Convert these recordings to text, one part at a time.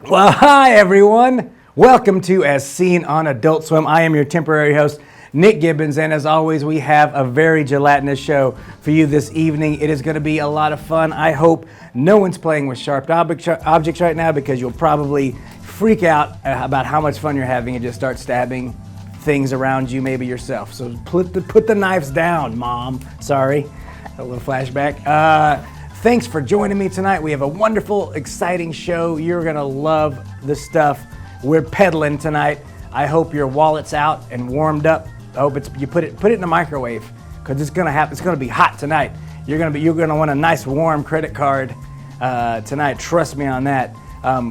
Well, hi everyone. Welcome to As Seen on Adult Swim. I am your temporary host, Nick Gibbons, and as always, we have a very gelatinous show for you this evening. It is going to be a lot of fun. I hope no one's playing with sharp objects right now because you'll probably freak out about how much fun you're having and just start stabbing things around you, maybe yourself. So put the knives down, Mom. Sorry, a little flashback. Thanks for joining me tonight. We have a wonderful, exciting show. You're gonna love the stuff we're peddling tonight. I hope your wallet's out and warmed up. I hope you put it in the microwave because it's gonna happen. It's gonna be hot tonight. You're gonna want a nice warm credit card tonight. Trust me on that.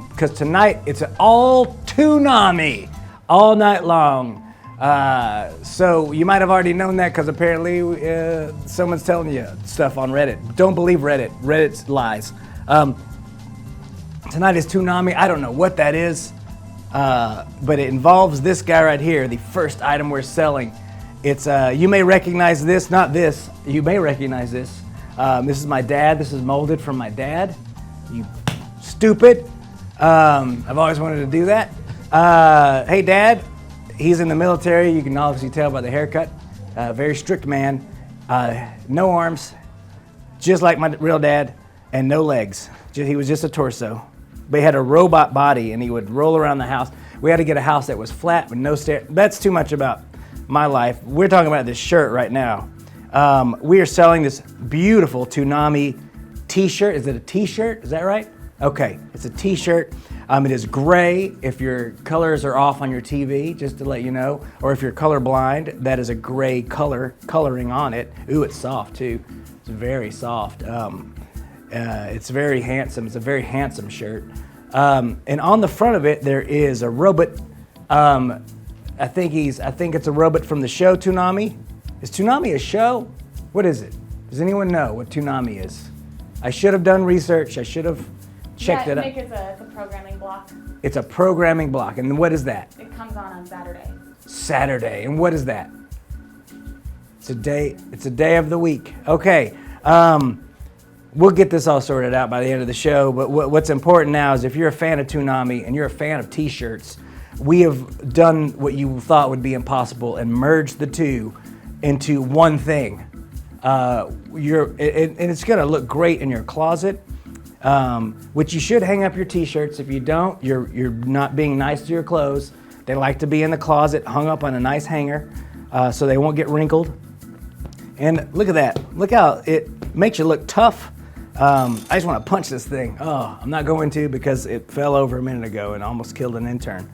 Because tonight it's all Toonami all night long. So you might have already known that because apparently someone's telling you stuff on Reddit. Don't believe Reddit. Reddit's lies. Tonight is Toonami. I don't know what that is, but it involves this guy right here, the first item we're selling. It's you may recognize this, not this. You may recognize this. This is my dad. This is molded from my dad. You stupid. I've always wanted to do that. Hey, Dad. He's in the military. You can obviously tell by the haircut. Very strict man. No arms, just like my real dad, and no legs. He was just a torso. But he had a robot body, and he would roll around the house. We had to get a house that was flat with no stairs. That's too much about my life. We're talking about this shirt right now. We are selling this beautiful Toonami t-shirt. Is it a t-shirt? Is that right? Okay, it's a t-shirt. It is gray if your colors are off on your TV, just to let you know. Or if you're colorblind, that is a gray coloring on it. Ooh, it's soft too. It's very soft. It's very handsome. It's a very handsome shirt. And on the front of it, there is a robot. I think it's a robot from the show Toonami. Is Toonami a show? What is it? Does anyone know what Toonami is? I should have done research. I should have checked it out. Nick, it's a programming block. It's a programming block. And what is that? It comes on Saturday. Saturday. And what is that? It's a day of the week. Okay. We'll get this all sorted out by the end of the show. But what's important now is if you're a fan of Toonami and you're a fan of t-shirts, we have done what you thought would be impossible and merged the two into one thing. And it's going to look great in your closet. Which you should hang up your t-shirts. If you don't, you're not being nice to your clothes. They like to be in the closet, hung up on a nice hanger, so they won't get wrinkled. And look at that. Look how it makes you look tough. I just want to punch this thing. Oh, I'm not going to because it fell over a minute ago and almost killed an intern.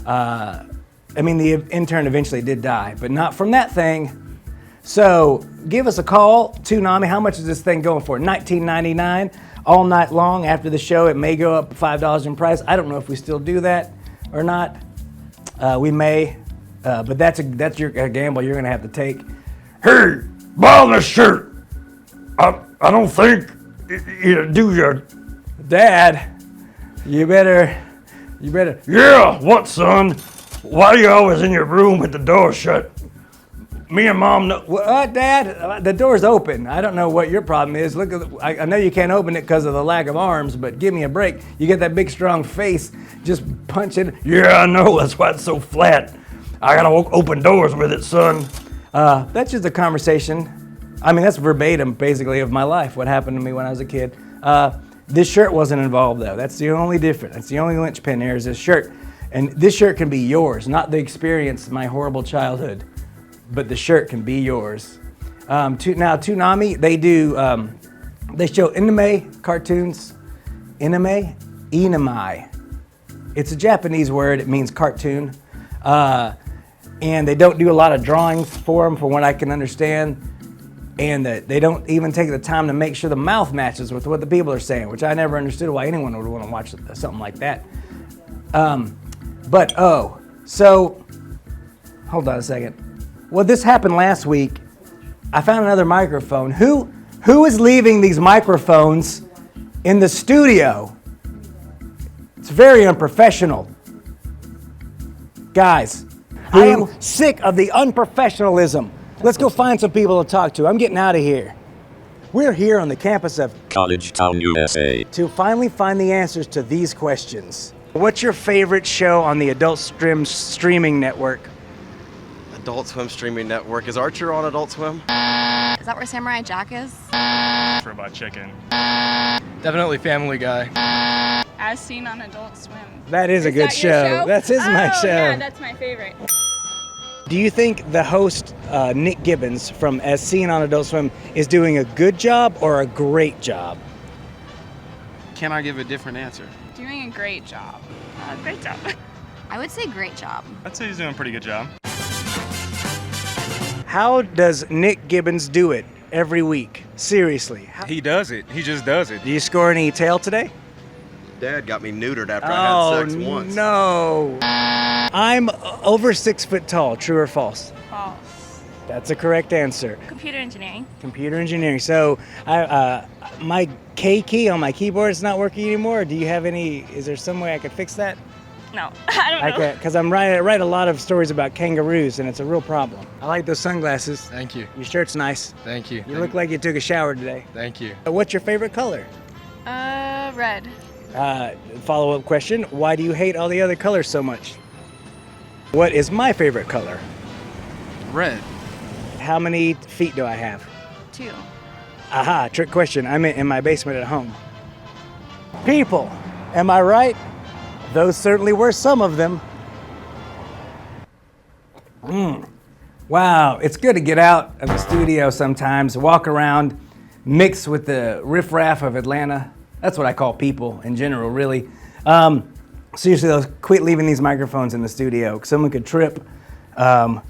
The intern eventually did die, but not from that thing. So give us a call, Toonami. How much is this thing going for? $19.99. All night long. After the show, it may go up $5 in price. I don't know if we still do that or not. We may, but that's your gamble you're gonna have to take. Hey, buy this shirt. I don't think you do your Dad. You better. Yeah, what, son? Why are you always in your room with the door shut? Me and Mom know. What, Dad? The door's open. I don't know what your problem is. Look, I know you can't open it because of the lack of arms, but give me a break. You get that big, strong face, just punch it. Yeah, I know. That's why it's so flat. I gotta open doors with it, son. That's just a conversation. That's verbatim, basically, of my life, what happened to me when I was a kid. This shirt wasn't involved, though. That's the only difference. That's the only linchpin here is this shirt. And this shirt can be yours, not the experience of my horrible childhood. But the shirt can be yours. Now, Toonami, they show anime cartoons. Anime? It's a Japanese word. It means cartoon. And they don't do a lot of drawings for them, from what I can understand. And they don't even take the time to make sure the mouth matches with what the people are saying, which I never understood why anyone would want to watch something like that. So, hold on a second. Well, this happened last week. I found another microphone. Who is leaving these microphones in the studio? It's very unprofessional. Guys, I am sick of the unprofessionalism. Let's go find some people to talk to. I'm getting out of here. We're here on the campus of College Town, USA, to finally find the answers to these questions. What's your favorite show on the Adult Swim streaming network? Adult Swim streaming network. Is Archer on Adult Swim? Is that where Samurai Jack is? Robot Chicken. Definitely Family Guy. As seen on Adult Swim. That is a good that your show? That is my show. Yeah, that's my favorite. Do you think the host, Nick Gibbons from As Seen on Adult Swim, is doing a good job or a great job? Can I give a different answer? Doing a great job. Great job. I would say great job. I'd say he's doing a pretty good job. How does Nick Gibbons do it every week? Seriously. He does it. He just does it. Do you score any tail today? Dad got me neutered after I had sex once. No. I'm over 6 foot tall, true or false? False. That's a correct answer. Computer engineering. Computer engineering. So my K key on my keyboard is not working anymore. Do you have any, is there some way I could fix that? No, I don't know. Because I write a lot of stories about kangaroos and it's a real problem. I like those sunglasses. Thank you. Your shirt's nice. Thank you. You look like you took a shower today. Thank you. What's your favorite color? Red. Follow-up question, why do you hate all the other colors so much? What is my favorite color? Red. How many feet do I have? 2. Aha, trick question. I'm in my basement at home. People, am I right? Those certainly were some of them. Wow, it's good to get out of the studio sometimes, walk around, mix with the riffraff of Atlanta. That's what I call people in general, really. Seriously, though, quit leaving these microphones in the studio. Someone could trip or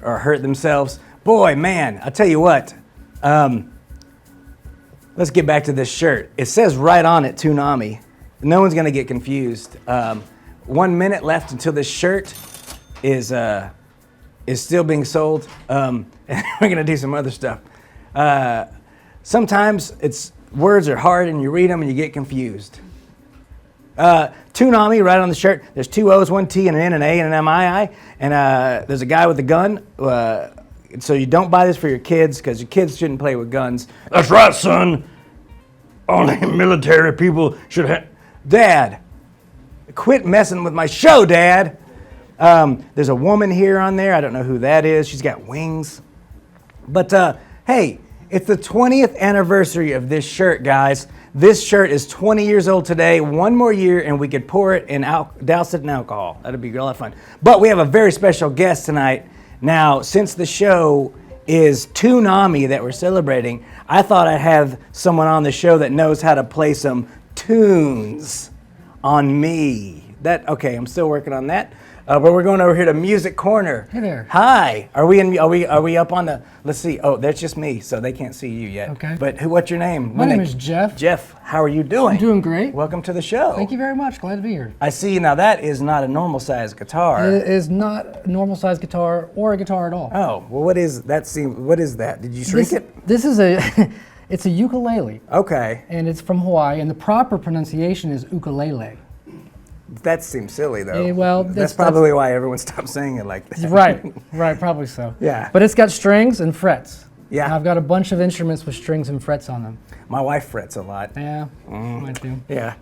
hurt themselves. Boy, man, I'll tell you what. Let's get back to this shirt. It says right on it, Toonami. No one's gonna get confused. 1 minute left until this shirt is still being sold. And we're gonna do some other stuff. Sometimes words are hard and you read them and you get confused. Toonami, right on the shirt. There's 2 O's, 1 T, and an N, an A, and an M-I-I. And there's a guy with a gun. So you don't buy this for your kids because your kids shouldn't play with guns. That's right, son. Only military people should have. Dad, quit messing with my show, Dad. There's a woman here on there. I don't know who that is. She's got wings. But hey, it's the 20th anniversary of this shirt, guys. This shirt is 20 years old today. 1 more year and we could pour it and douse it in alcohol. That'd be a lot of fun. But we have a very special guest tonight. Now, since the show is Toonami that we're celebrating, I thought I'd have someone on the show that knows how to play some tunes on me. Okay, I'm still working on that. But we're going over here to Music Corner. Hey there. Hi. Are we up on the? Let's see. Oh, that's just me, so they can't see you yet. Okay. But what's your name? My name is Jeff. Jeff, how are you doing? I'm doing great. Welcome to the show. Thank you very much. Glad to be here. I see. Now that is not a normal size guitar. It is not a normal size guitar or a guitar at all. Oh, well, what is that? What is that? Did you shrink it? This is it's a ukulele. Okay. And it's from Hawaii, and the proper pronunciation is ukulele. That seems silly, though. Well, that's probably why everyone stopped saying it like that. Right, probably so. Yeah. But it's got strings and frets. Yeah. And I've got a bunch of instruments with strings and frets on them. My wife frets a lot. Yeah, mine too. Yeah.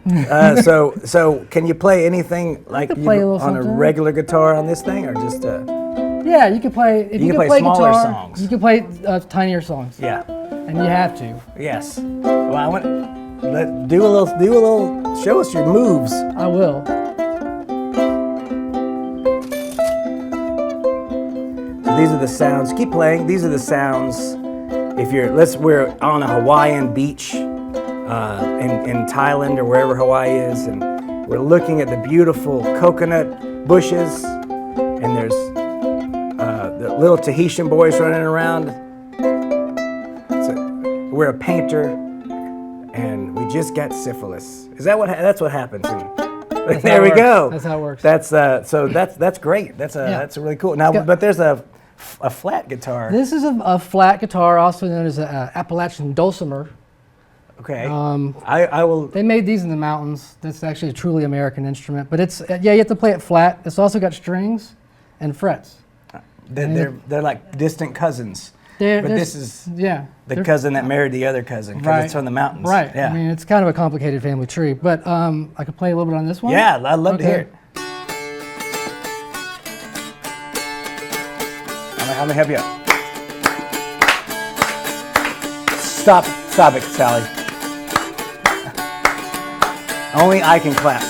So can you play anything like play a little on a something. regular guitar on this thing, or just Yeah, you can play. If you can play smaller guitar, songs. you can play tinier songs. Yeah. And you have to. Yes. Well, I want do a little. Show us your moves. I will. These are the sounds. Keep playing. These are the sounds. We're on a Hawaiian beach in Thailand or wherever Hawaii is, and we're looking at the beautiful coconut bushes, and there's the little Tahitian boys running around. We're a painter, and we just got syphilis. Is that that's what happens? There we go. That's how it works. That's great. That's really cool. Now, but there's a flat guitar. This is a flat guitar, also known as an Appalachian dulcimer. Okay. I will. They made these in the mountains. That's actually a truly American instrument. But it's you have to play it flat. It's also got strings and frets. They're like distant cousins. But this is the cousin that married the other cousin because it's from the mountains. Right. Yeah. I mean, it's kind of a complicated family tree, but I could play a little bit on this one. Yeah, I'd love to hear it. I'm gonna help you out. Stop it, Sally. Only I can clap.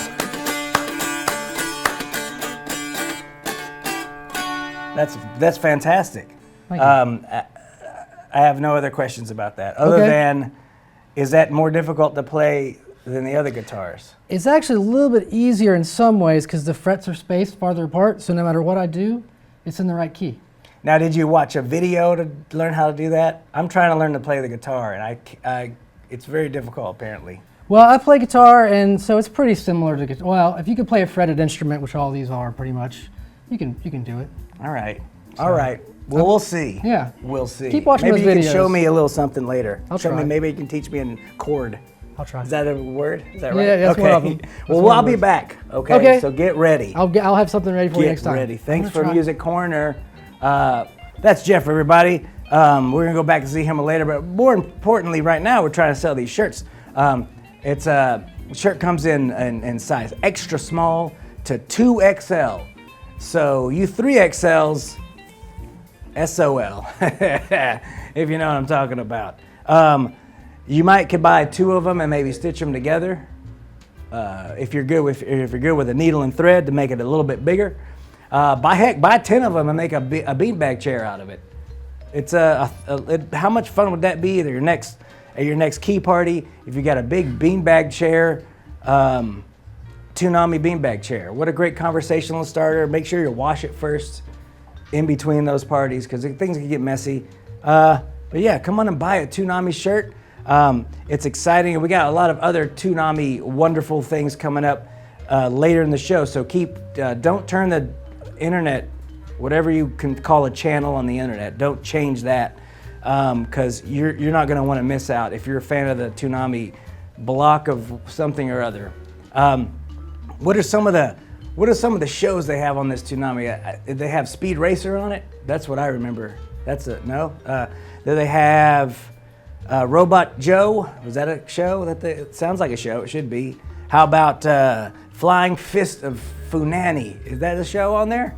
That's fantastic. Thank you. I have no other questions about that. Other than, is that more difficult to play than the other guitars? It's actually a little bit easier in some ways because the frets are spaced farther apart, so no matter what I do, it's in the right key. Now, did you watch a video to learn how to do that? I'm trying to learn to play the guitar, and it's very difficult, apparently. Well, I play guitar, and so it's pretty similar to guitar. Well, if you could play a fretted instrument, which all these are pretty much, you can do it. All right. All right. Well, we'll see. Yeah. We'll see. Keep watching maybe those you videos. can show me a little something later. I'll try. Maybe you can teach me a chord. I'll try. Is that a word? Is that right? Yeah, that's one of them. Well, I'll be back. Okay. Okay. So get ready. I'll have something ready for you next Get time. ready. Thanks I'm for gonna try. Music Corner. That's Jeff, everybody. We're gonna go back and see him later, but more importantly, right now we're trying to sell these shirts. Shirt comes in size extra small to 2XL. So you 3XLs, SOL, if you know what I'm talking about. You could buy 2 of them and maybe stitch them together. If you're good with a needle and thread to make it a little bit bigger. Buy 10 of them and make a beanbag chair out of it. It's how much fun would that be at your next key party if you got a big beanbag chair, Toonami beanbag chair. What a great conversational starter. Make sure you wash it first in between those parties because things can get messy. But yeah, come on and buy a Toonami shirt. It's exciting, and we got a lot of other Toonami wonderful things coming up later in the show. So don't turn the internet, whatever you can call a channel on the internet, don't change that because you're not going to want to miss out if you're a fan of the Toonami block of something or other. What are some of the shows they have on this Toonami? They have Speed Racer on it. That's what I remember. That's it. No. Do they have Robot Joe? Was that a show? It sounds like a show. It should be. How about Flying Fist of Funani? Is that a show on there?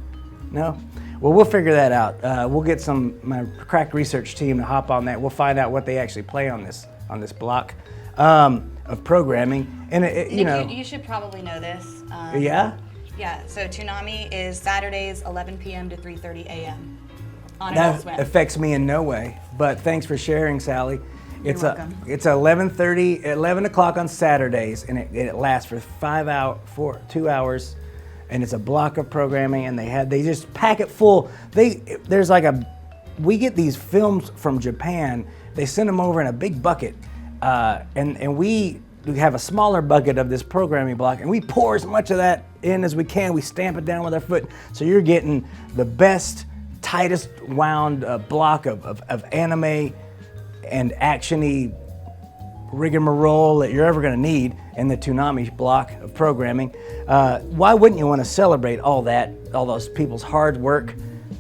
No. Well, we'll figure that out. We'll get my crack research team to hop on that. We'll find out what they actually play on this block of programming. And Nick, you should probably know this. Yeah. Yeah. So Toonami is Saturdays 11 p.m. to 3:30 a.m. on That Adult Swim. affects me in no way. But thanks for sharing, Sally. It's welcome. It's 11 o'clock on Saturdays, and it lasts for 2 hours, and it's a block of programming, and they just pack it full. We get these films from Japan. They send them over in a big bucket, and we have a smaller bucket of this programming block, and we pour as much of that in as we can. We stamp it down with our foot, so you're getting the best, tightest wound block of anime and action-y rigmarole that you're ever going to need in the Toonami block of programming. Why wouldn't you want to celebrate all those people's hard work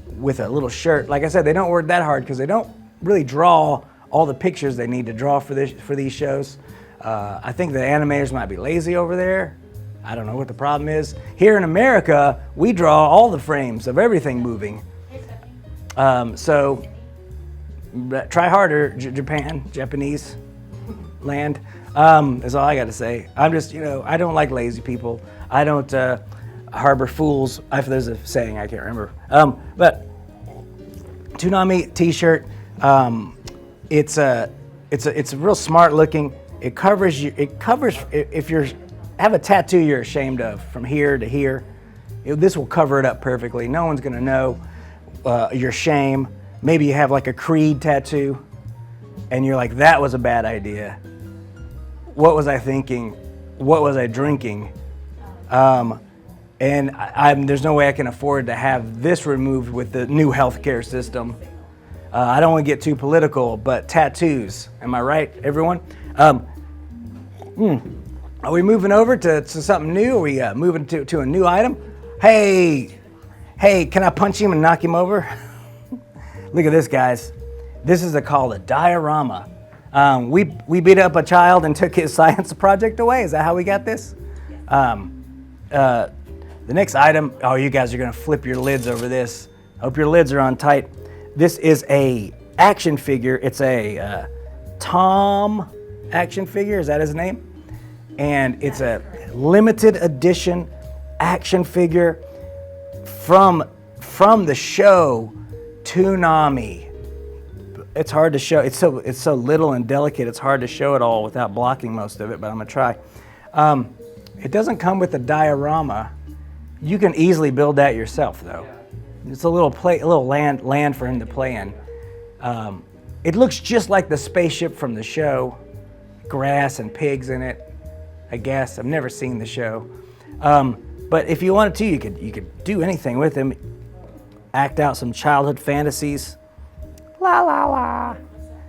with a little shirt? Like I said, they don't work that hard because they don't really draw all the pictures they need to draw for these shows. I think the animators might be lazy over there. I don't know what the problem is. Here in America, we draw all the frames of everything moving. So try harder, Japanese land, is all I got to say. I'm just, I don't like lazy people. I don't harbor fools. If there's a saying, I can't remember. But Toonami T-shirt, it's a real smart looking. It covers if you have a tattoo you're ashamed of from here to here. This will cover it up perfectly. No one's gonna know your shame. Maybe you have like a Creed tattoo and you're like, that was a bad idea. What was I thinking? What was I drinking? And there's no way I can afford to have this removed with the new healthcare system. I don't want to get too political, but tattoos, am I right, everyone? Are we moving over to something new? Are we moving to a new item? Hey, can I punch him and knock him over? Look at this, guys. This is called a diorama. We beat up a child and took his science project away. Is that how we got this? The next item, oh, you guys are gonna flip your lids over this. Hope your lids are on tight. This is a action figure. It's a Tom action figure, is that his name? And it's a limited edition action figure from the show Toonami. It's hard to show. It's so little and delicate. It's hard to show it all without blocking most of it. But I'm gonna try. It doesn't come with a diorama. You can easily build that yourself, though. It's a little land for him to play in. It looks just like the spaceship from the show. Grass and pigs in it, I guess. I've never seen the show. But if you wanted to, you could do anything with him. Act out some childhood fantasies. La la la.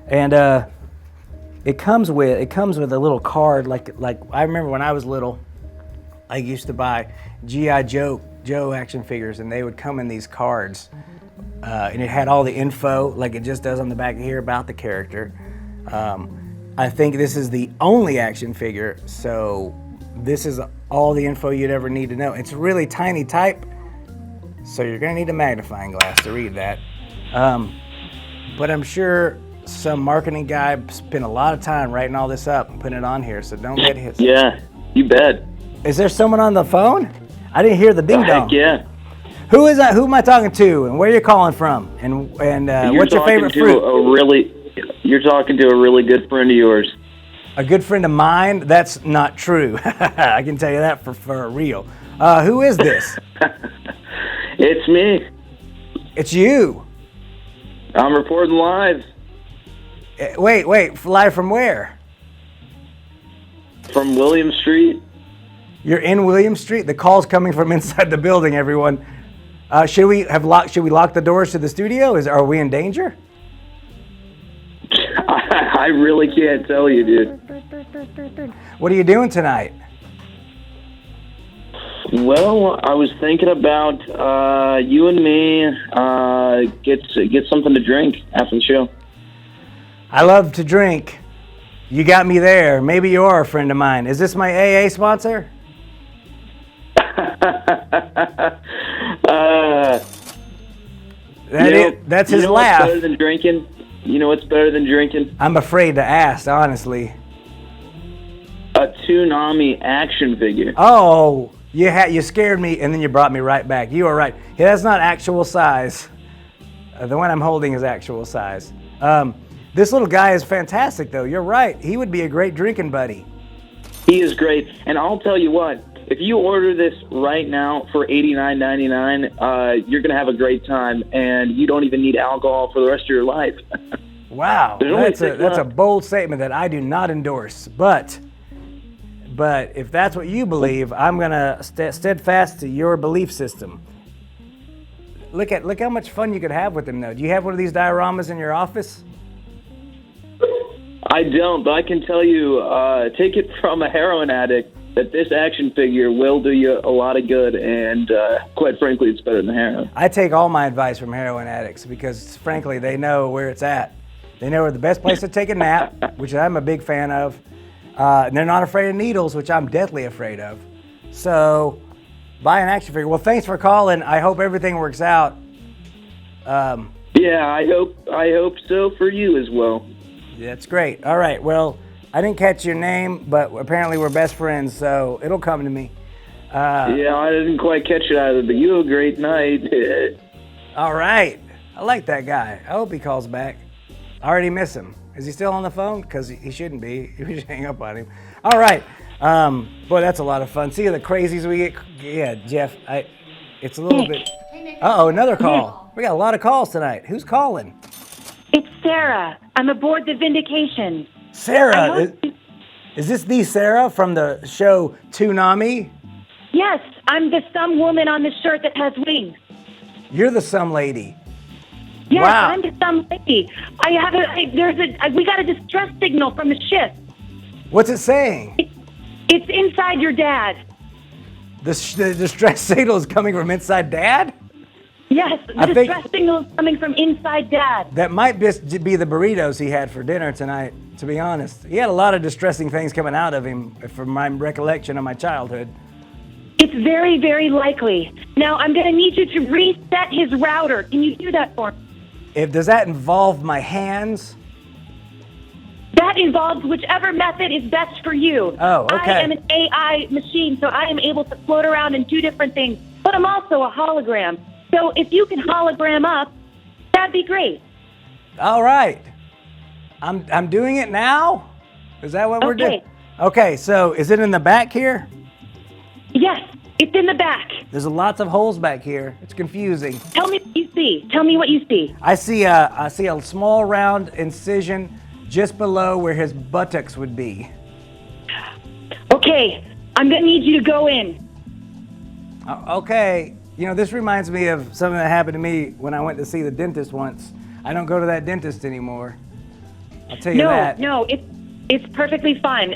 And it comes with a little card like I remember when I was little, I used to buy G.I. Joe action figures, and they would come in these cards. And it had all the info like it just does on the back here about the character. I think this is the only action figure, so this is all the info you'd ever need to know. It's really tiny type, so you're gonna need a magnifying glass to read that. But I'm sure some marketing guy spent a lot of time writing all this up and putting it on here, so don't get his. Yeah, you bet. Is there someone on the phone? I didn't hear the ding dong. Heck yeah. Who is that? Who am I talking to, and where are you calling from? And what's your favorite fruit? You're talking to a really good friend of yours. A good friend of mine? That's not true. I can tell you that for real. Who is this? It's me. It's you. I'm reporting live. Wait, live from where? From William Street. You're in William Street? The call's coming from inside the building, everyone. Should we lock the doors to the studio? Are we in danger? I really can't tell you, dude. What are you doing tonight? Well, I was thinking about you and me get something to drink after the show. I love to drink. You got me there. Maybe you are a friend of mine. Is this my AA sponsor? That's his laugh. What's better than drinking? You know what's better than drinking? I'm afraid to ask, honestly. A Toonami action figure. Oh, you scared me, and then you brought me right back. You are right. Yeah, that's not actual size. The one I'm holding is actual size. This little guy is fantastic, though. You're right. He would be a great drinking buddy. He is great. And I'll tell you what, if you order this right now for $89.99, you're going to have a great time, and you don't even need alcohol for the rest of your life. Wow. That's a bold statement that I do not endorse. But if that's what you believe, I'm going to steadfast to your belief system. Look how much fun you could have with him, though. Do you have one of these dioramas in your office? I don't, but I can tell you, take it from a heroin addict, that this action figure will do you a lot of good, and quite frankly, it's better than heroin. I take all my advice from heroin addicts because, frankly, they know where it's at. They know where the best place to take a nap, which I'm a big fan of. And they're not afraid of needles, which I'm deathly afraid of. So, buy an action figure. Well, thanks for calling. I hope everything works out. Yeah, I hope so for you as well. That's great. All right. Well, I didn't catch your name, but apparently we're best friends, so it'll come to me. Yeah, I didn't quite catch it either, but you have a great night. All right. I like that guy. I hope he calls back. I already miss him. Is he still on the phone? Because he shouldn't be. You should hang up on him. All right. Boy, that's a lot of fun. See the crazies we get? Yeah, Jeff, it's a little bit... Uh-oh, another call. We got a lot of calls tonight. Who's calling? It's Sarah. I'm aboard the Vindication. Sarah? Is this the Sarah from the show Toonami? Yes, I'm the some woman on the shirt that has wings. You're the some lady. Yes, wow. I'm the some lady. We got a distress signal from the ship. What's it saying? It's inside your dad. The distress signal is coming from inside Dad? Yes, I the think- distress signal is coming from inside Dad. That might just be the burritos he had for dinner tonight, to be honest. He had a lot of distressing things coming out of him from my recollection of my childhood. It's very, very likely. Now, I'm going to need you to reset his router. Can you do that for me? Does that involve my hands? That involves whichever method is best for you. Oh, okay. I am an AI machine, so I am able to float around and do different things, but I'm also a hologram. So if you can hologram up, that'd be great. All right. I'm doing it now? Is that what we're doing? Okay. Okay, so is it in the back here? Yes, it's in the back. There's lots of holes back here. It's confusing. Tell me what you see. Tell me what you see. I see a small round incision just below where his buttocks would be. Okay, I'm going to need you to go in. Okay. You know, this reminds me of something that happened to me when I went to see the dentist once. I don't go to that dentist anymore. I'll tell you that. No, it's perfectly fine.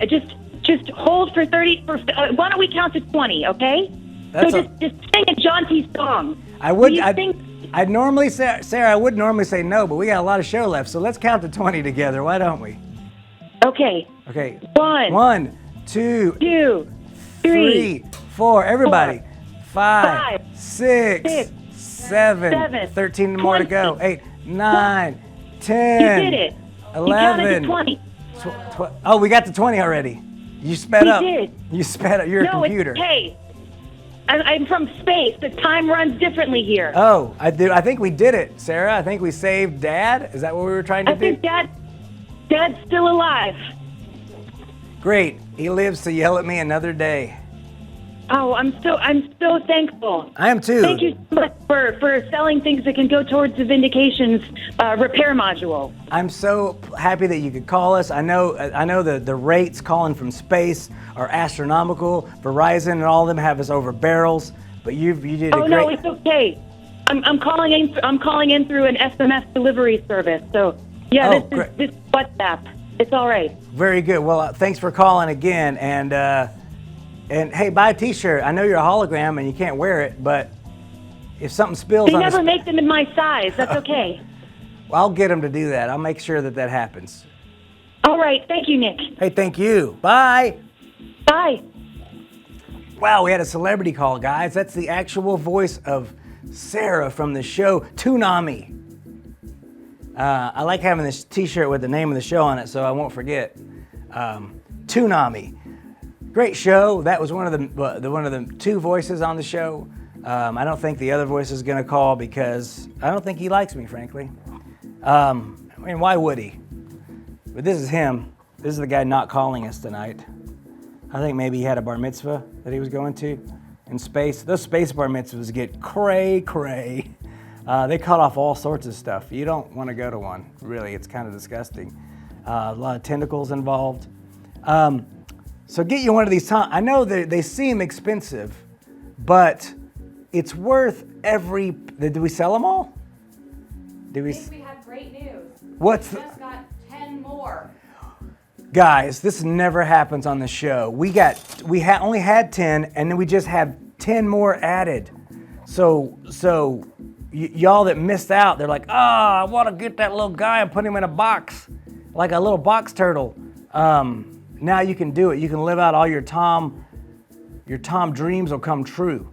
Just hold for 30. Why don't we count to 20? Okay. That's so just sing a jaunty song. I'd normally say, Sarah, I would normally say no, but we got a lot of show left, so let's count to 20 together. Why don't we? Okay. Okay. 1, 2, 3, 4. Everybody. 5, 6, 7, 13 more to go. 8, 9, 10. You did it. 11. You counted to 20. Oh, we got to 20 already. You sped up. did. You sped up. You're a computer. Hey, I'm from space. The time runs differently here. Oh, I think we did it, Sarah. I think we saved Dad. Is that what we were trying to I do? think Dad's still alive. Great. He lives to yell at me another day. Oh, I'm so thankful. I am too. Thank you so much for selling things that can go towards the Vindication's repair module. I'm so happy that you could call us. I know the rates calling from space are astronomical. Verizon and all of them have us over barrels, but you did a great. Oh no, it's okay. I'm calling in through an SMS delivery service. So yeah, this is WhatsApp. It's all right. Very good. Well, thanks for calling again, and hey, buy a T-shirt. I know you're a hologram and you can't wear it, but if something spills They on never make them in my size. That's okay. Well, I'll get them to do that. I'll make sure that happens. All right. Thank you, Nick. Hey, thank you. Bye. Bye. Wow, we had a celebrity call, guys. That's the actual voice of Sarah from the show Toonami. I like having this T-shirt with the name of the show on it, so I won't forget. Toonami. Great show. That was one of the two voices on the show. I don't think the other voice is going to call because I don't think he likes me, frankly. I mean, why would he? But this is him. This is the guy not calling us tonight. I think maybe he had a bar mitzvah that he was going to in space. Those space bar mitzvahs get cray. They cut off all sorts of stuff. You don't want to go to one, really. It's kind of disgusting. A lot of tentacles involved. So get you one of these. I know they seem expensive, but it's worth every. Did we sell them all? Did we? I think we have great news. What's We just got 10 more. Guys, this never happens on the show. We only had 10, and then we just have 10 more added. So y'all that missed out, they're like, I want to get that little guy and put him in a box, like a little box turtle. Now you can do it. You can live out all your Tom dreams will come true.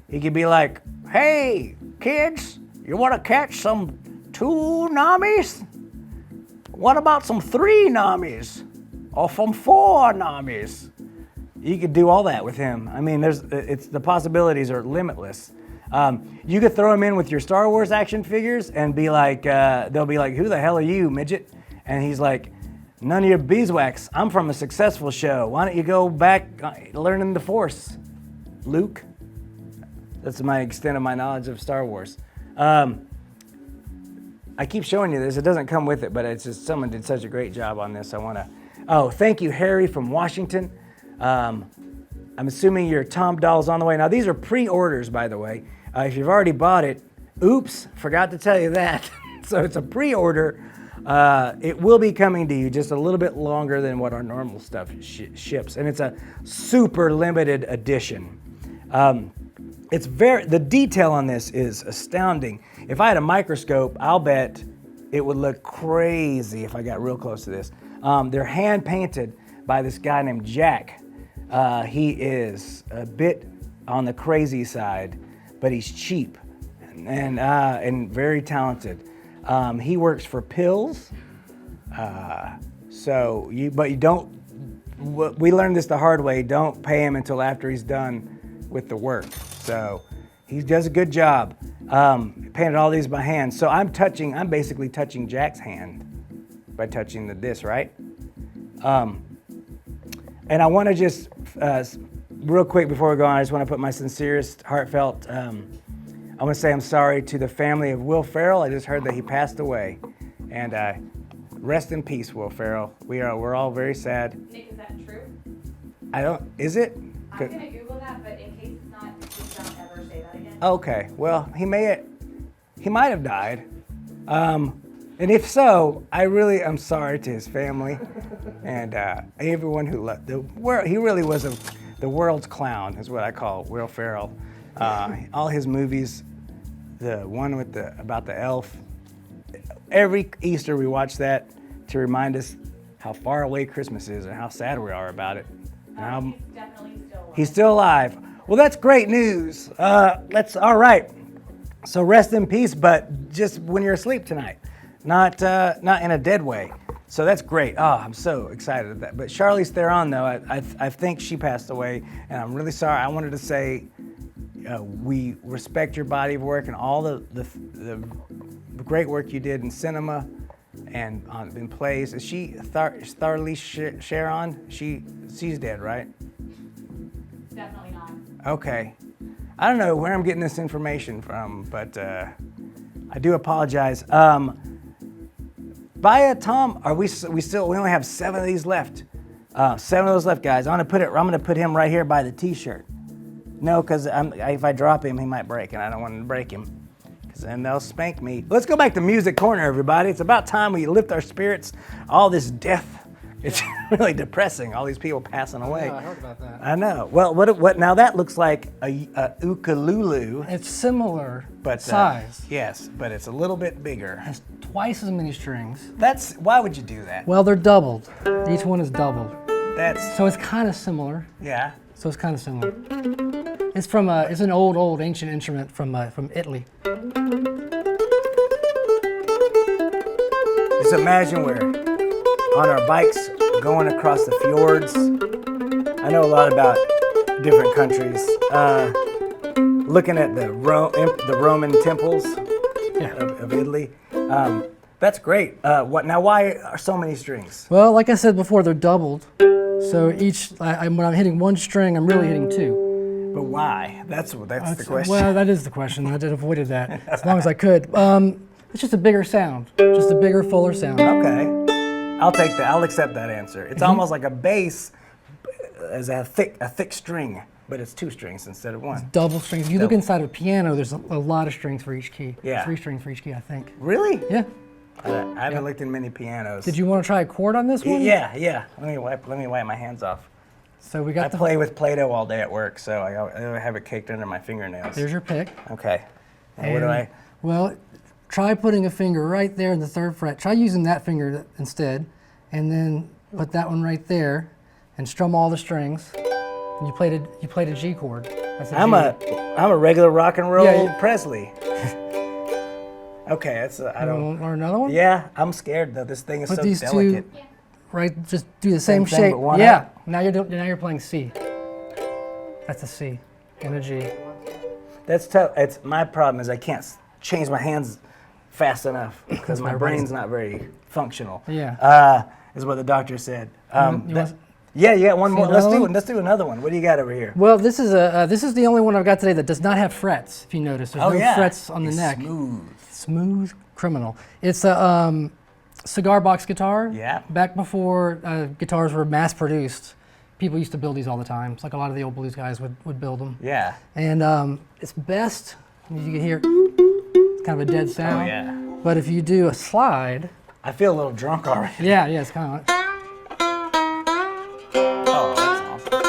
He could be like, hey, kids, you want to catch some 2 Namis? What about some 3 Namis? Or some 4 Namis? You could do all that with him. I mean, the possibilities are limitless. You could throw him in with your Star Wars action figures and be like, they'll be like, who the hell are you, midget? And he's like, none of your beeswax. I'm from a successful show. Why don't you go back learning the Force, Luke? That's my extent of my knowledge of Star Wars. I keep showing you this. It doesn't come with it, but it's just someone did such a great job on this. Thank you, Harry from Washington. I'm assuming your Tom doll's on the way. Now, these are pre-orders, by the way. If you've already bought it, oops, forgot to tell you that. So it's a pre-order. It will be coming to you just a little bit longer than what our normal stuff ships. And it's a super limited edition. the detail on this is astounding. If I had a microscope, I'll bet it would look crazy if I got real close to this. They're hand painted by this guy named Jack. He is a bit on the crazy side, but he's cheap and very talented. He works for pills. But you don't. We learned this the hard way. Don't pay him until after he's done with the work. So he does a good job. Painted all these by hand. So I'm basically touching Jack's hand by touching this, right? And I want to just, real quick before we go on, I just want to put my sincerest, heartfelt, I want to say I'm sorry to the family of Will Ferrell. I just heard that he passed away. And rest in peace, Will Ferrell. We're all very sad. Nick, is that true? Is it? I'm going to Google that, but in case it's not, please don't ever say that again. Okay, well, he might have died. And if so, I really am sorry to his family and everyone who loved the world. He really was the world's clown, is what I call Will Ferrell. All his movies, the one about the elf. Every Easter we watch that to remind us how far away Christmas is and how sad we are about it. He's definitely still alive. He's still alive. Well, that's great news. All right. So rest in peace, but just when you're asleep tonight, not in a dead way. So that's great. Oh, I'm so excited at that. But Charlize Theron, though, I think she passed away, and I'm really sorry. I wanted to say we respect your body of work and all the great work you did in cinema and in plays. Is she Charlize Theron? She's dead, right? Definitely not. Okay. I don't know where I'm getting this information from, but I do apologize. Tom, we only have 7 of these left. 7 of those left, guys. I'm gonna put him right here by the T-shirt. No, because if I drop him, he might break, and I don't want to break him, because then they'll spank me. Let's go back to Music Corner, everybody. It's about time we lift our spirits. All this death, it's really depressing. All these people passing away. I heard about that. I know. Well, what now? That looks like a ukulele. It's similar But size. yes, but it's a little bit bigger. It has twice as many strings. Why would you do that? Well, they're doubled. Each one is doubled. So it's kind of similar. Yeah. So it's kind of similar. It's from it's an old ancient instrument from Italy. Just imagine we're on our bikes going across the fjords. I know a lot about different countries. Looking at the Roman temples of Italy. That's great. Why are so many strings? Well, like I said before, they're doubled. So when I'm hitting one string, I'm really hitting 2. But why? That's the question. Well, that is the question. I did avoided that as long as I could. It's just a bigger sound, just a bigger, fuller sound. Okay, I'll take that. I'll accept that answer. It's almost like a bass as a thick string, but it's 2 strings instead of 1. It's double strings. If you look inside of a piano, there's a lot of strings for each key. Yeah. 3 strings for each key, I think. Really? Yeah. I haven't looked in many pianos. Did you want to try a chord on this one? Yeah. Let me wipe my hands off. So we got I play with Play-Doh all day at work, so I have it caked under my fingernails. There's your pick. Okay. And what do I? Well, try putting a finger right there in the 3rd fret. Try using that finger instead, and then put that one right there, and strum all the strings. And you played a G chord. That's I'm a regular rock and roll Presley. Okay, I don't. Or another one? Yeah, I'm scared though. This thing is Put so these delicate. 2, right? Just do the same thing, shape. but one Yeah. up. Now you're playing C. That's a C and a G. That's tough. My problem is I can't change my hands fast enough because my brain's not very functional. Yeah. Is what the doctor said. Want Yeah, one more. another one? Let's do another one. What do you got over here? Well, this is the only one I've got today that does not have frets. If you notice, there's no frets on the neck. Smooth criminal. It's a cigar box guitar. Yeah. Back before guitars were mass produced, people used to build these all the time. It's like a lot of the old blues guys would build them. Yeah. And it's best, as you can hear, it's kind of a dead sound. Oh yeah. But if you do a slide. I feel a little drunk already. Yeah, it's kind of like. Oh, that's awesome.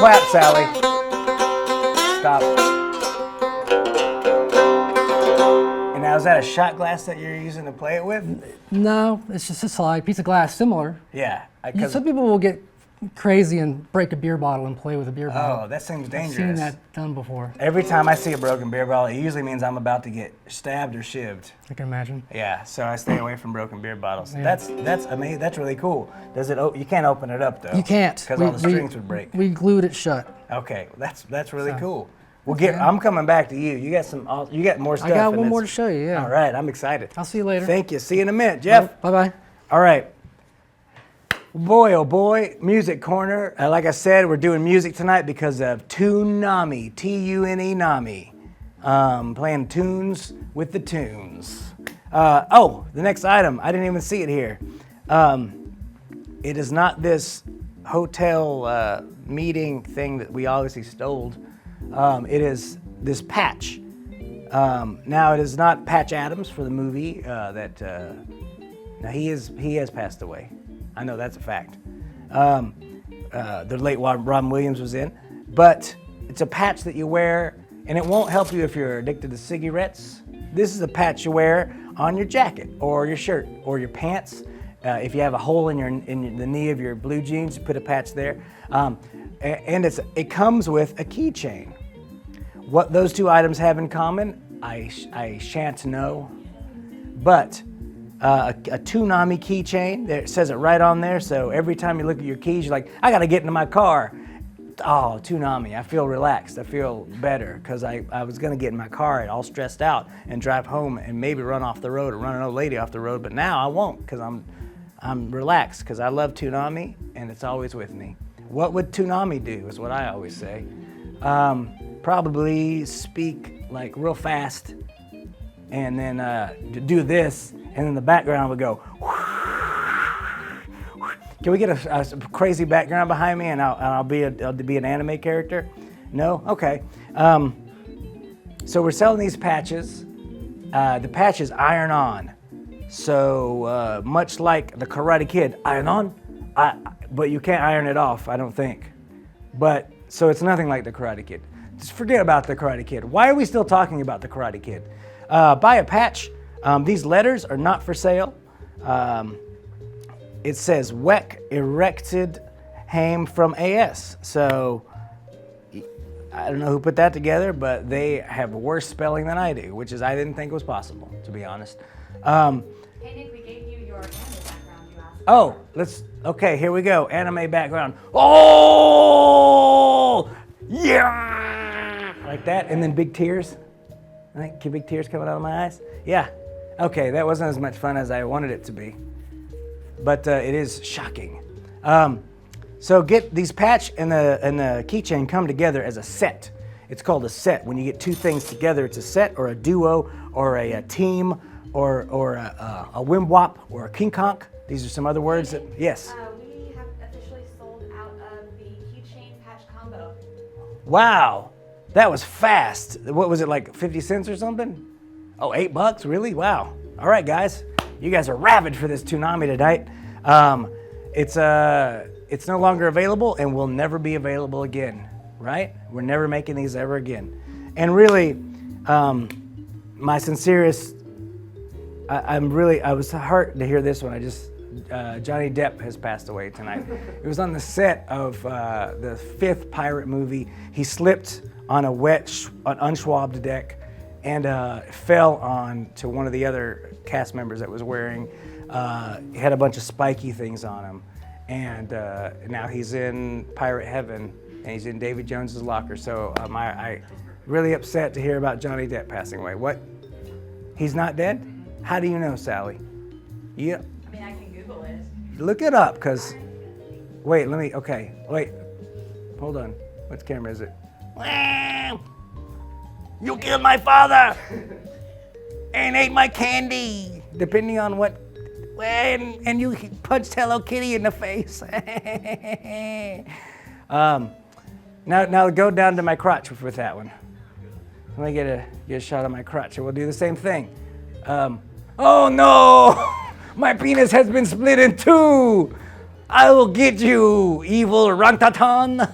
clap, Sally. Stop. And now, is that a shot glass that you're using to play it with? No, it's just a slide, piece of glass, similar. Yeah. Some people will get crazy and break a beer bottle and play with a beer bottle. Oh, that seems dangerous. I've seen that done before. Every time I see a broken beer bottle, it usually means I'm about to get stabbed or shivved. I can imagine. Yeah, so I stay away from broken beer bottles. Yeah. That's amazing. That's really cool. Does it? You can't open it up though. You can't. Because all the strings would break. We glued it shut. Okay, that's really cool. Well, I'm coming back to you. You got more stuff. I got one more to show you. Yeah. All right, I'm excited. I'll see you later. Thank you. See you in a minute, Jeff. Bye bye. All right. Boy, oh boy, Music Corner. Like I said, we're doing music tonight because of Toonami, T-U-N-E Nami. Playing tunes with the tunes. The next item, I didn't even see it here. It is not this hotel meeting thing that we obviously stole. It is this patch. Now, it is not Patch Adams for the movie now he has passed away. I know that's a fact. The late Robin Williams was in. But it's a patch that you wear, and it won't help you if you're addicted to cigarettes. This is a patch you wear on your jacket or your shirt or your pants. If you have a hole in the knee of your blue jeans, you put a patch there. And it comes with a keychain. What those two items have in common, I shan't know. But a Toonami keychain. It says it right on there, so every time you look at your keys, you're like, I gotta get into my car. Oh, Toonami, I feel relaxed. I feel better because I was gonna get in my car and all stressed out and drive home and maybe run off the road or run an old lady off the road, but now I won't because I'm relaxed because I love Toonami and it's always with me. What would Toonami do is what I always say. Probably speak like real fast and then do this, and then the background would go. Can we get a crazy background behind me, and I'll be an anime character? No? Okay. So we're selling these patches. The patches iron on. So much like the Karate Kid, iron on, but you can't iron it off, I don't think. But so it's nothing like the Karate Kid. Just forget about the Karate Kid. Why are we still talking about the Karate Kid? Buy a patch. These letters are not for sale. It says WEC erected Haim from AS. So I don't know who put that together, but they have worse spelling than I do, which is I didn't think was possible, to be honest. Hey Nick, we gave you your anime background you asked. Okay, here we go. Anime background. Oh, yeah! Like that, and then big tears. I think big tears coming out of my eyes. Yeah. Okay, that wasn't as much fun as I wanted it to be. But it is shocking. So get these patch and the keychain come together as a set. It's called a set. When you get two things together, it's a set or a duo or a team or a wimwop or a king-conk. These are some other words that, yes. We have officially sold out of the keychain patch combo. Wow, that was fast. What was it, like 50 cents or something? Oh, $8, really? Wow. All right, guys. You guys are rabid for this Toonami tonight. It's no longer available and will never be available again, right? We're never making these ever again. And really, my sincerest, I was hurt to hear this one. Johnny Depp has passed away tonight. It was on the set of the 5th pirate movie. He slipped on a wet, unswabbed deck and fell on to one of the other cast members that was wearing, he had a bunch of spiky things on him. And now he's in pirate heaven and he's in Davy Jones's locker. So I really upset to hear about Johnny Depp passing away. What? He's not dead? How do you know, Sally? Yeah. I mean, I can Google it. Look it up, cause, wait, hold on. What camera is it? You killed my father and ate my candy. Depending on what, and you punched Hello Kitty in the face. Now go down to my crotch with that one. Let me get a shot of my crotch, and we'll do the same thing. Oh no, my penis has been split in two. I will get you, evil Rantatan.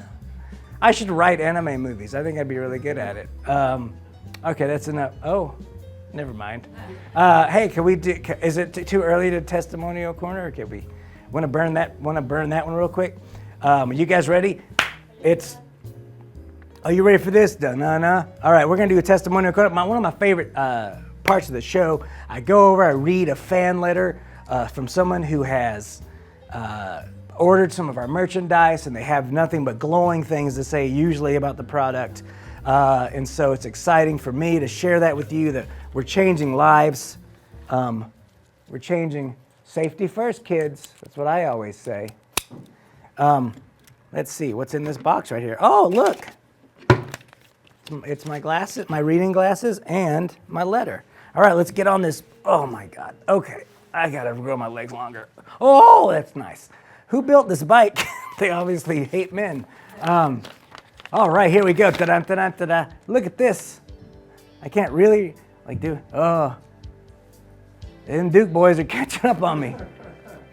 I should write anime movies. I think I'd be really good at it. Okay, that's enough. Oh, never mind. Hey, can we do? Is it too early to testimonial corner? Or can we? Want to burn that? Want to burn that one real quick? Are you guys ready? Are you ready for this? Da-na-na. All right, we're gonna do a testimonial corner. One of my favorite parts of the show. I go over, I read a fan letter from someone who has ordered some of our merchandise, and they have nothing but glowing things to say, usually about the product. And so it's exciting for me to share that with you, that we're changing lives. We're changing safety first, kids. That's what I always say. Let's see, what's in this box right here? Oh, look. It's my glasses, my reading glasses, and my letter. All right, let's get on this. Oh my God. Okay, I gotta grow my legs longer. Oh, that's nice. Who built this bike? They obviously hate men. All right, here we go. Ta-da, ta-da, ta-da. Look at this. I can't really do. Oh, them Duke boys are catching up on me.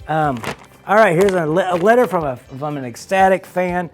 All right, here's a letter from an ecstatic fan.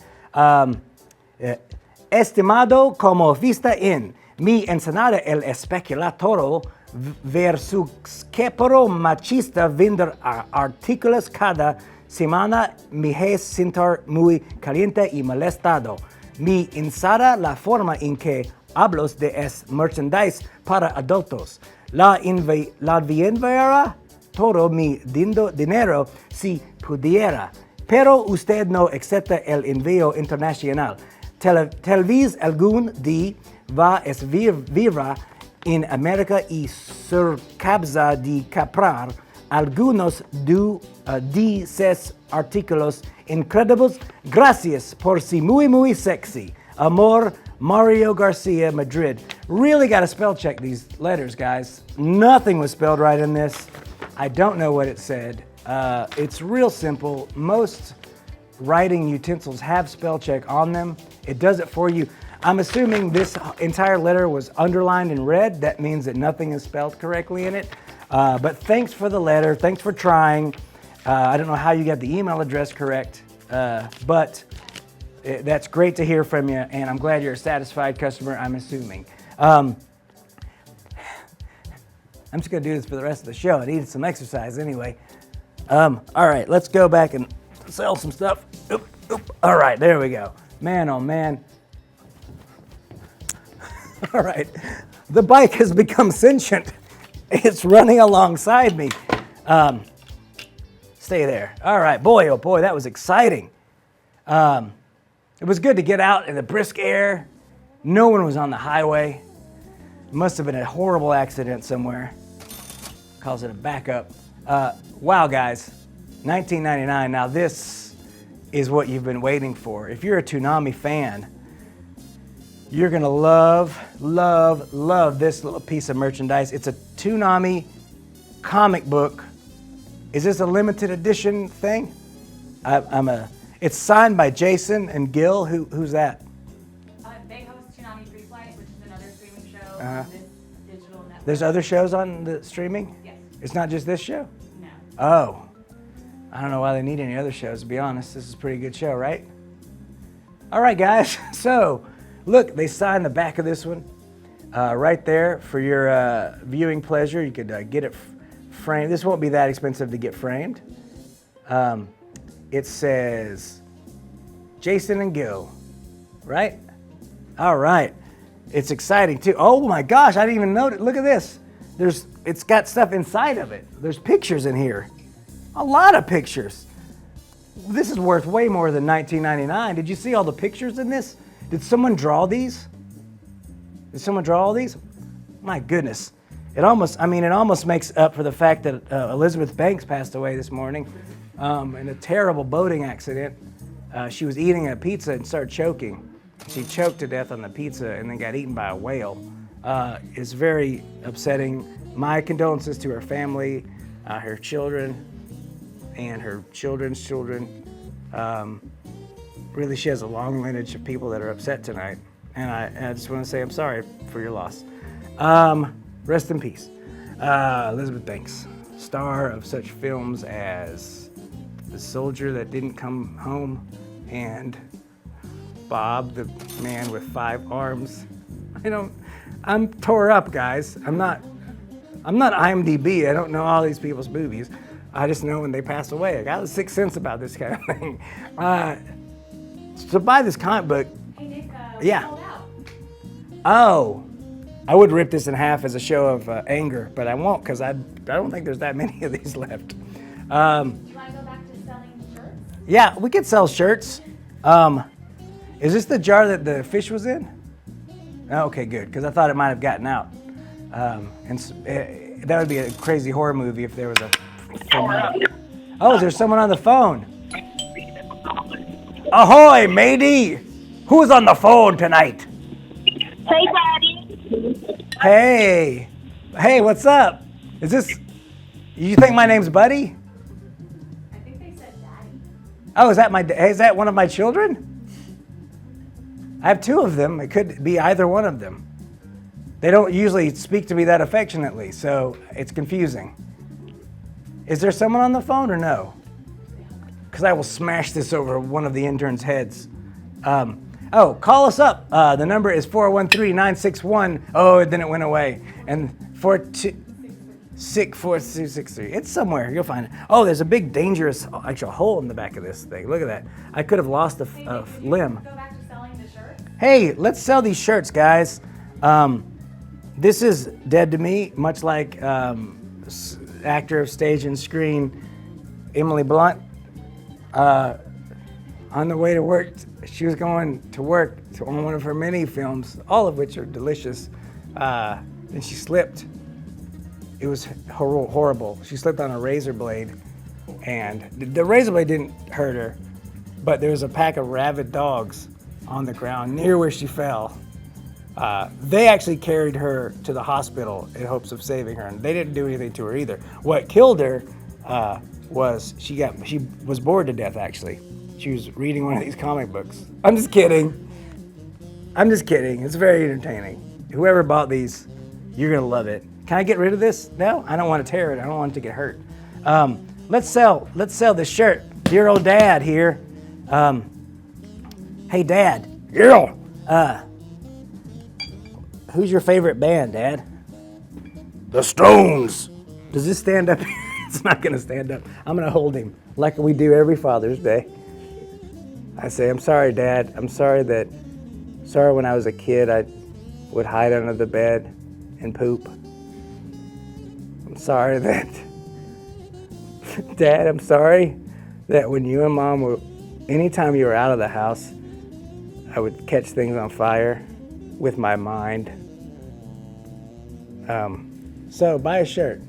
Estimado como vista en mi ensenada el especulador versus quepero machista vender artículos cada semana me hace sentir muy caliente y molestado. Me insara la forma en que hablos de es merchandise para adultos. La enviara todo mi dinero si pudiera, pero usted no acepta el envío internacional. Tal vez algún día va a vivir en América y ser capaz de comprar algunos de esos artículos increíbles. Gracias por ser muy sexy. Amor, Mario Garcia, Madrid. Really got to spell check these letters, guys. Nothing was spelled right in this. I don't know what it said. It's real simple. Most writing utensils have spell check on them. It does it for you. I'm assuming this entire letter was underlined in red. That means that nothing is spelled correctly in it. But thanks for the letter. Thanks for trying. I don't know how you got the email address correct, but that's great to hear from you, and I'm glad you're a satisfied customer, I'm assuming. I'm just going to do this for the rest of the show. I needed some exercise anyway. All right, let's go back and sell some stuff. Oop. All right, there we go. Man, oh man. All right, the bike has become sentient. It's running alongside me. Stay there. All right, boy, oh boy, that was exciting. It was good to get out in the brisk air. No one was on the highway. It must have been a horrible accident somewhere. Calls it a backup. Wow, guys, 1999. Now this is what you've been waiting for. If you're a Toonami fan, you're gonna love this little piece of merchandise. It's a Toonami comic book. Is this a limited edition thing? It's signed by Jason and Gil. Who's that? They host Toonami Free Flight, which is another streaming show on this digital network. There's other shows on the streaming? Yes. It's not just this show? No. Oh. I don't know why they need any other shows, to be honest. This is a pretty good show, right? All right, guys. So, look, they signed the back of this one right there for your viewing pleasure. You could get it framed. This won't be that expensive to get framed. It says Jason and Gil, right? All right. It's exciting too. Oh my gosh, I didn't even notice. Look at this. It's got stuff inside of it. There's pictures in here. A lot of pictures. This is worth way more than $19.99. Did you see all the pictures in this? Did someone draw these? Did someone draw all these? My goodness. It almost makes up for the fact that Elizabeth Banks passed away this morning in a terrible boating accident. She was eating a pizza and started choking. She choked to death on the pizza and then got eaten by a whale. It's very upsetting. My condolences to her family, her children, and her children's children. Really, she has a long lineage of people that are upset tonight. And I just want to say I'm sorry for your loss. Rest in peace. Elizabeth Banks, star of such films as The Soldier That Didn't Come Home and Bob, the man with 5 arms. I'm tore up, guys. I'm not IMDb. I don't know all these people's movies. I just know when they pass away. I got a sixth sense about this kind of thing. So buy this comic book. Hey Nick, Yeah. sold out. Oh, I would rip this in half as a show of anger, but I won't because I don't think there's that many of these left. Do you want to go back to selling shirts? Yeah, we could sell shirts. Is this the jar that the fish was in? Oh, okay, good, because I thought it might have gotten out. That would be a crazy horror movie if there was a... Oh, there's someone on the phone. Ahoy, matey! Who's on the phone tonight? Hey, Daddy. Hey. Hey, what's up? Is this... You think my name's Buddy? I think they said daddy. Oh, is that one of my children? I have 2 of them. It could be either one of them. They don't usually speak to me that affectionately, so it's confusing. Is there someone on the phone or no? Because I will smash this over one of the interns' heads. Call us up. The number is 413-961. Oh, then it went away. And 4263. It's somewhere. You'll find it. Oh, there's a big, dangerous, actual hole in the back of this thing. Look at that. I could have lost a limb. Go back to selling the shirts? Hey, let's sell these shirts, guys. This is dead to me, much like actor of stage and screen Emily Blunt. On the way to work, she was going to work on one of her mini films, all of which are delicious. And she slipped. It was horrible. She slipped on a razor blade, and the razor blade didn't hurt her, but there was a pack of rabid dogs on the ground near where she fell. They actually carried her to the hospital in hopes of saving her, and they didn't do anything to her either. What killed her was she was bored to death, actually. She was reading one of these comic books. I'm just kidding. It's very entertaining. Whoever bought these, you're gonna love it. Can I get rid of this now? I don't want to tear it. I don't want it to get hurt. Let's sell this shirt. Dear old Dad here. Hey, Dad. Yeah. Who's your favorite band, Dad? The Stones. Does this stand up? It's not gonna stand up. I'm gonna hold him like we do every Father's Day. I say, I'm sorry, Dad. Sorry when I was a kid, I would hide under the bed and poop. I'm sorry that, Dad, I'm sorry that when you and Mom were, anytime you were out of the house, I would catch things on fire with my mind. So buy a shirt.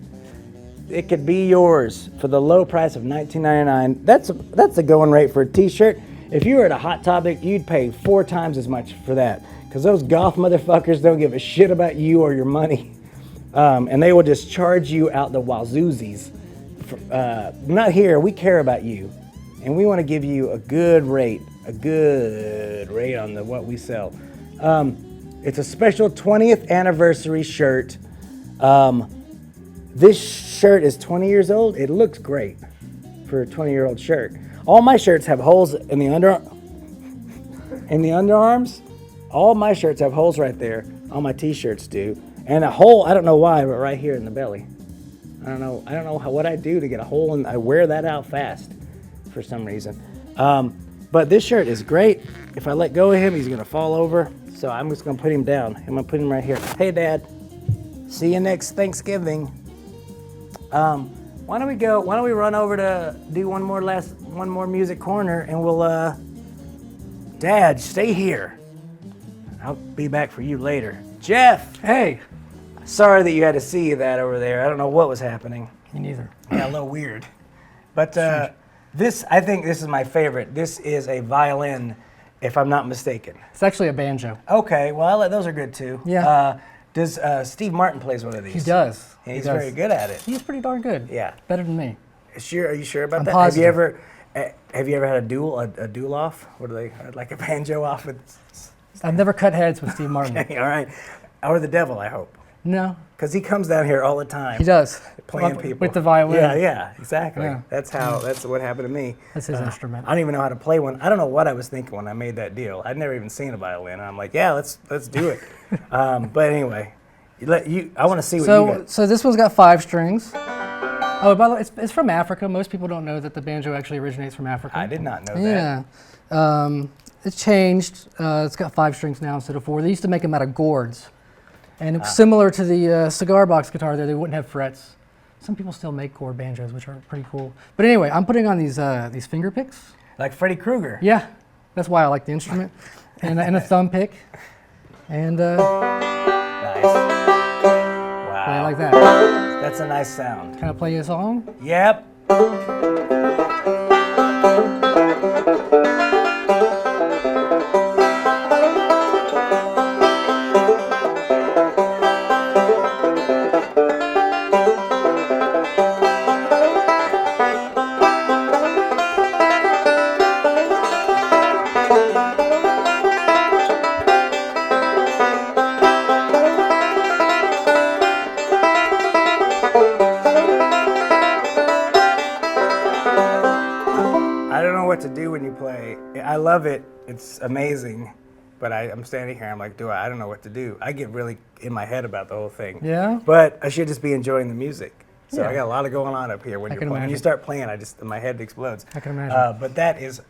It could be yours for the low price of $19.99. That's a going rate for a t-shirt. If you were at a Hot Topic, you'd pay 4 times as much for that, because those goth motherfuckers don't give a shit about you or your money. And they will just charge you out the wazoozies. Not here, we care about you. And we want to give you a good rate on what we sell. It's a special 20th anniversary shirt. This shirt is 20 years old. It looks great for a 20-year-old shirt. All my shirts have holes in the underarms. All my shirts have holes right there. All my t-shirts do. And a hole, I don't know why, but right here in the belly. I don't know what I do to get a hole, and I wear that out fast for some reason. But this shirt is great. If I let go of him, he's gonna fall over. So I'm just gonna put him down. I'm gonna put him right here. Hey, Dad. See you next Thanksgiving. Why don't we run over to do one more music corner, and we'll, Dad, stay here. I'll be back for you later. Jeff! Hey! Sorry that you had to see that over there. I don't know what was happening. Me neither. Yeah, a little weird. But I think this is my favorite. This is a violin, if I'm not mistaken. It's actually a banjo. Okay, well, those are good too. Yeah. Does Steve Martin plays one of these? He does. And he's very good at it. He's pretty darn good. Yeah. Better than me. Are you sure about I'm that? positive. Have you ever had a duel off? What are they, like a banjo off with? I've never cut heads with Steve Martin. Okay, all right. Or the devil, I hope. No. Because he comes down here all the time. He does. Playing people. With the violin. Yeah, exactly. Yeah. That's what happened to me. That's his instrument. I don't even know how to play one. I don't know what I was thinking when I made that deal. I'd never even seen a violin. And I'm like, yeah, let's do it. But anyway, I want to see what you got. So this one's got 5 strings. Oh, by the way, it's from Africa. Most people don't know that the banjo actually originates from Africa. I did not know that. Yeah. It's changed. It's got 5 strings now instead of 4. They used to make them out of gourds. And it's similar to the cigar box guitar there. They wouldn't have frets. Some people still make chord banjos, which are pretty cool. But anyway, I'm putting on these finger picks. Like Freddy Krueger. Yeah, that's why I like the instrument. and a thumb pick. And nice. Wow. play like that. That's a nice sound. Can I play you a song? Yep. To do when you play. I love it. It's amazing. But I'm standing here. I'm like, I don't know what to do. I get really in my head about the whole thing. Yeah. But I should just be enjoying the music. So Yeah. I got a lot of going on up here when you're playing. When you start playing, my head explodes. I can imagine. But that is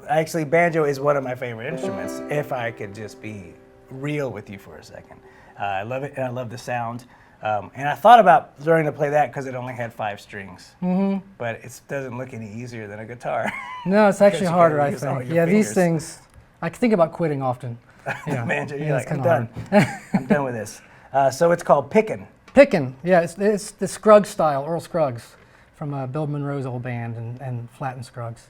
actually banjo is one of my favorite instruments. If I could just be real with you for a second, I love it and I love the sound. And I thought about learning to play that because it only had 5 strings. Mm-hmm. But it doesn't look any easier than a guitar. No, it's actually harder, I use all think. your Yeah, fingers. these things, I think about quitting often. Yeah. Banjo, you're Yeah, like, it's I'm kinda done. I'm done with this. So it's called pickin'. Pickin', yeah, it's the Scruggs style, Earl Scruggs, from Bill Monroe's old band and Flatt and Scruggs.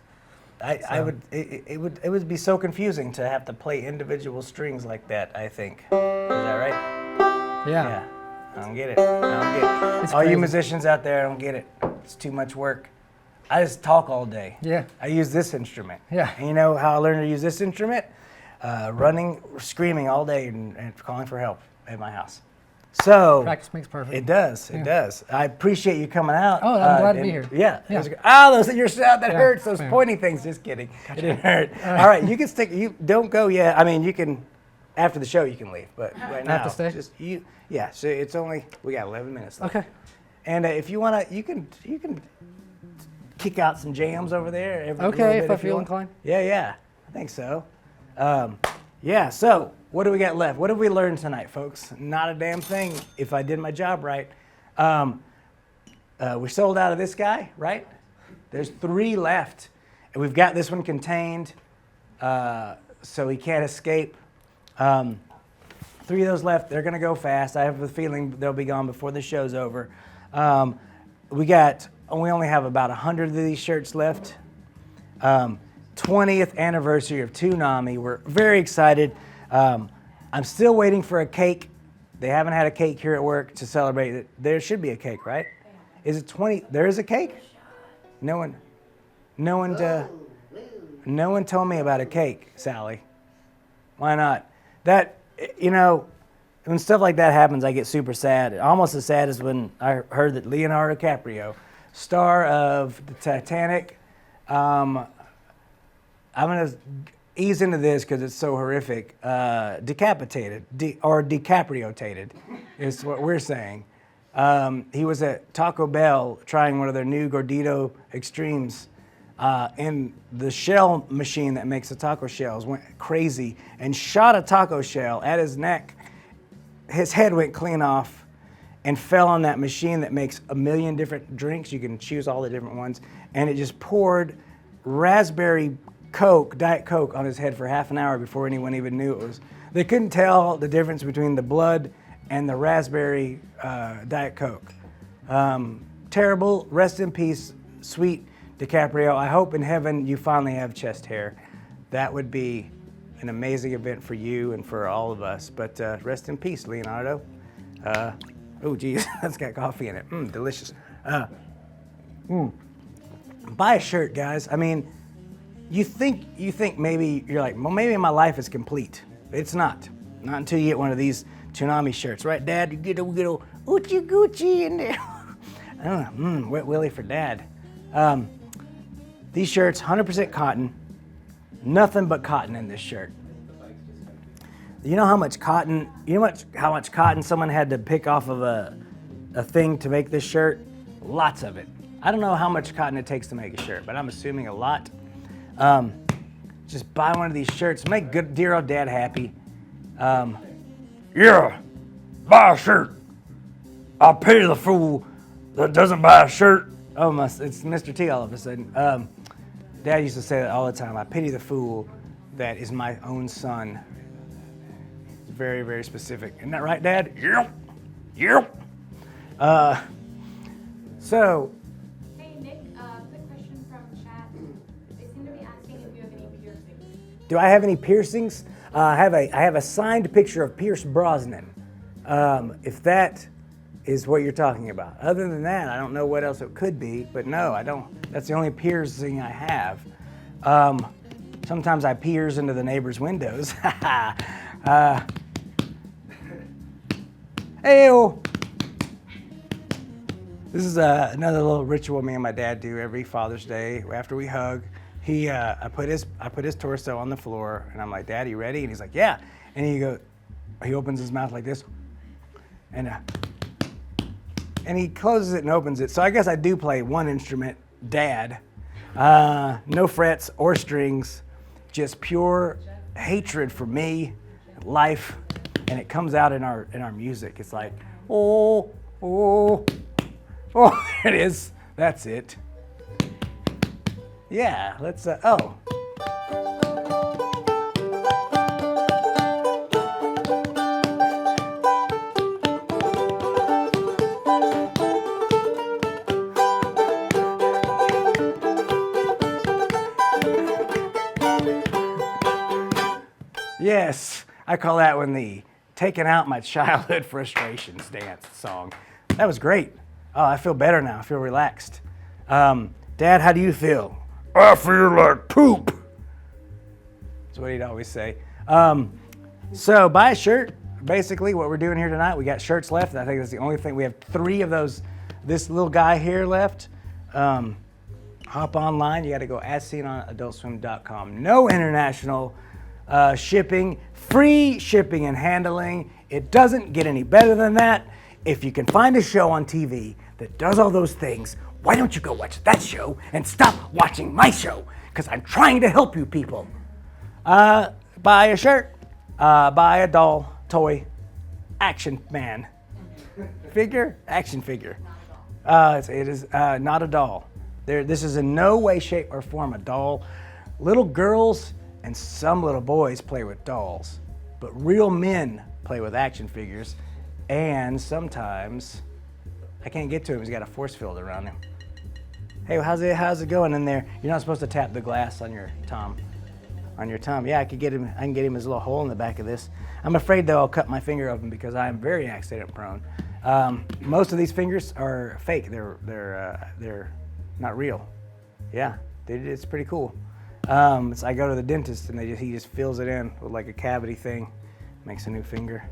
It would be so confusing to have to play individual strings like that, I think. Is that right? Yeah. I don't get it. All crazy. you musicians out there, I don't get it. It's too much work. I just talk all day. Yeah. I use this instrument. Yeah. And you know how I learned to use this instrument? Running, screaming all day and calling for help at my house. So Practice makes perfect. It does. It does. I appreciate you coming out. Oh, I'm glad to be here. Yeah. Yeah. Those your sound that Yeah. hurts. Those Yeah. pointy things. Just kidding. It didn't hurt. All right. You can stick. You don't go yet. I mean, you can. After the show, you can leave. But right now, have to stay? just you. Yeah. So it's only we got 11 minutes left. Okay. And if you wanna, you can kick out some jams over there. Every Okay, little if bit I you feel want. inclined. Yeah. I think so. Yeah. So what do we got left? What have we learned tonight, folks? Not a damn thing. If I did my job right. We sold out of this guy, right? There's 3 left, and we've got this one contained, so he can't escape. 3 of those left. They're gonna go fast. I have a feeling they'll be gone before the show's over. We only have about 100 of these shirts left. 20th anniversary of Toonami. We're very excited. I'm still waiting for a cake. They haven't had a cake here at work to celebrate it. There should be a cake, right? Is it 20? There is a cake? No one told me about a cake, Sally. Why not? That, when stuff like that happens, I get super sad. Almost as sad as when I heard that Leonardo DiCaprio, star of the Titanic, I'm going to ease into this because it's so horrific. Decapitated, or DiCaprio-tated is what we're saying. He was at Taco Bell trying one of their new Gordito Extremes, and the shell machine that makes the taco shells went crazy and shot a taco shell at his neck. His head went clean off and fell on that machine that makes a million different drinks. You can choose all the different ones. And it just poured raspberry Coke, Diet Coke, on his head for half an hour before anyone even knew it was. They couldn't tell the difference between the blood and the raspberry Diet Coke. Terrible. Rest in peace, sweet DiCaprio. I hope in heaven you finally have chest hair. That would be an amazing event for you and for all of us. But rest in peace, Leonardo. Oh, geez, that's got coffee in it. Delicious. Buy a shirt, guys. I mean, you think maybe you're like, well, maybe my life is complete. It's not. Not until you get one of these Toonami shirts, right, Dad? You get a little Oochie Goochie in there. I don't know, Wet Willie for Dad. These shirts, 100% cotton. Nothing but cotton in this shirt. You know how much cotton? How much cotton someone had to pick off of a thing to make this shirt? Lots of it. I don't know how much cotton it takes to make a shirt, but I'm assuming a lot. Just buy one of these shirts. Make good dear old Dad happy. Yeah, buy a shirt. I'll pity the fool that doesn't buy a shirt. Oh, it's Mr. T all of a sudden. Dad used to say that all the time. I pity the fool that is my own son. It's very, very specific. Isn't that right, Dad? Yep. Yep. So. Hey, Nick, quick question from chat. They seem to be asking if you have any piercings. Do I have any piercings? I have a signed picture of Pierce Brosnan. If that is what you're talking about. Other than that, I don't know what else it could be, but no, I don't. That's the only piercing I have. Sometimes I peers into the neighbor's windows. Hey-o. This is another little ritual me and my dad do every Father's Day. After we hug, I put his torso on the floor, and I'm like, Dad, you ready? And he's like, yeah. And he opens his mouth like this, and he closes it and opens it. So I guess I do play one instrument, Dad. No frets or strings, just pure hatred for me, life, and it comes out in our music. It's like, oh, there it is. That's it. Yeah, let's, oh. Yes, I call that one the Taking Out My Childhood Frustrations dance song. That was great. Oh, I feel better now. I feel relaxed. Dad, how do you feel? I feel like poop. That's what he'd always say. So buy a shirt. Basically, what we're doing here tonight, we got shirts left. I think that's the only thing. We have 3 of those. This little guy here left. Hop online. You got to go as seen on adultswim.com. No international shipping, free shipping and handling. It doesn't get any better than that. If you can find a show on TV that does all those things, why don't you go watch that show and stop watching my show? Because I'm trying to help you people. Buy a shirt, buy a doll, toy, action man. Figure, action figure. It is not a doll. This is in no way, shape, or form a doll. Little girls and some little boys play with dolls, but real men play with action figures, and sometimes, I can't get to him, he's got a force field around him. Hey, how's it going in there? You're not supposed to tap the glass on your thumb. Yeah, I can get him his little hole in the back of this. I'm afraid though I'll cut my finger open because I am very accident prone. Most of these fingers are fake. They're not real. Yeah, it's pretty cool. I go to the dentist and he just fills it in with like a cavity thing, makes a new finger.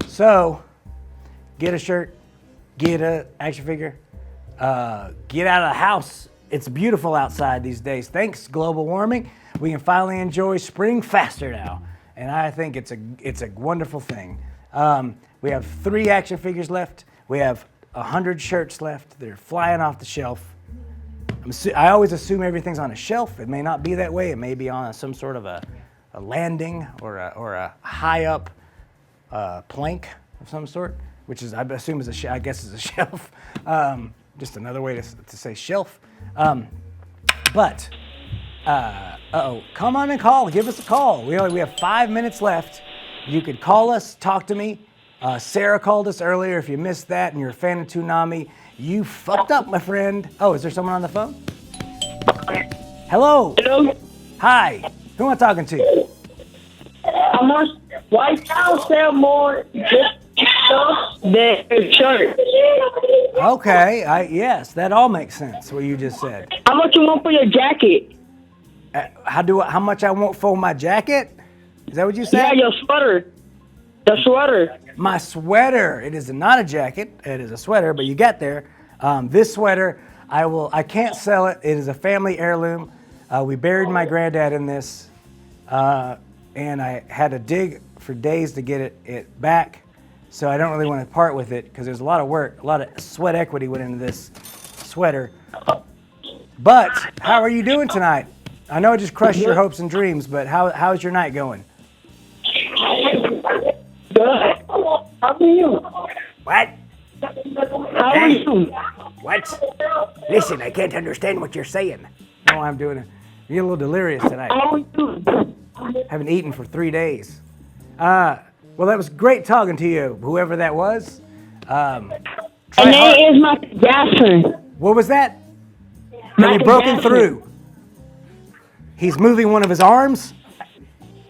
So, get a shirt, get an action figure, get out of the house. It's beautiful outside these days. Thanks global warming, we can finally enjoy spring faster now, and I think it's a wonderful thing. We have 3 action figures left. We have 100 shirts left. They're flying off the shelf. I always assume everything's on a shelf. It may not be that way. It may be on some sort of a landing or a high up plank of some sort, which is I assume is I guess is a shelf. Just another way to say shelf. But come on and call. Give us a call. We have 5 minutes left. You could call us, talk to me. Sarah called us earlier. If you missed that and you're a fan of Toonami, you fucked up, my friend. Oh, is there someone on the phone? Hello. Hello. Hi. Who am I talking to? Why y'all sell more stuff than shirts? Okay. Yes, that all makes sense. What you just said. How much you want for your jacket? How much I want for my jacket? Is that what you said? Yeah, your sweater. The sweater. my sweater. It is not a jacket. It is a sweater, but you got there. This sweater, I can't sell it. It is a family heirloom. We buried my granddad in this, and I had to dig for days to get it back. So I don't really want to part with it because there's a lot of work, a lot of sweat equity went into this sweater. But how are you doing tonight? I know I just crushed your hopes and dreams, but how's your night going? Good. How are you? What? How are you? What? Listen, I can't understand what you're saying. No, I'm doing it. You're a little delirious tonight. How are you? Haven't eaten for 3 days. Well, that was great talking to you, whoever that was. And name is Michael Jackson. What was that? Have you broken Jackson. through? He's moving one of his arms?